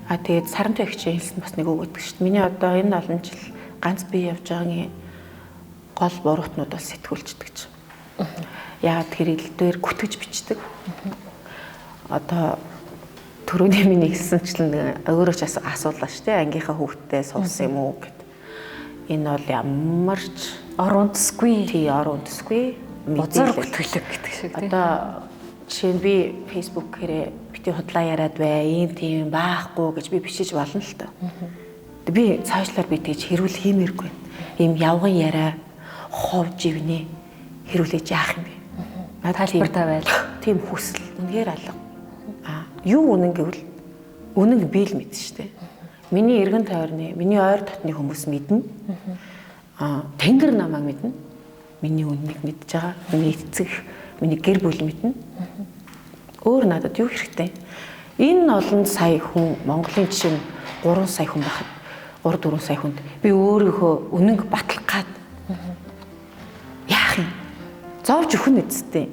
Тэгээд сарантай ихчээ хэлсэн бас нэг үг гэдэг шүү дээ. Миний одоо энэ олон жил ганц би явж байгаагийн гол буруутнууд бол сэтгүүлчдэг ч. Яагаад хэрэлдээр гүтгэж бичдэг. Одоо түрүүний миний хэлсэнчлэн өөрөө ч асуулаа шүү дээ. Ангийнхаа хүүхдтэй суусан юм уу гэд. Энэ бол ямар ч орундсгүй. Тий, орундсгүй. Бузар гүтгэлэг гэдэг шиг тийм. Одоо жишээ нь би фэйсбүүкээрээ бити худлаа яриад бай, ийм тийм баахгүй гэж би бичиж болно л тоо. Би цаашлаар би тэгж хэрүүл хиймээргүй. Ийм явган яриа, хов живнэ хэрүүлээж яах юм бэ? Тайлбар тавиал. Тийм хүсэл үнээр алга. Юу үнэн гэвэл үнэн би л мэднэ шүү дээ. Миний эргэн тойрны, миний ойр дотны хүмүүс мэднэ. Тэнгэр намайг мэднэ. Миний үннийг мэдж байгаа. Миний эцэг, миний гэр бүл мэднэ. Өөр надад юу хэрэгтэй? Энэ олон сая хүн, Монголын жишээ нь 3 сая хүн байхад 3-4 сая хүнд би өөрийнхөө үнэнг батлах гад яах юм? Зовж өхөн үсттэй.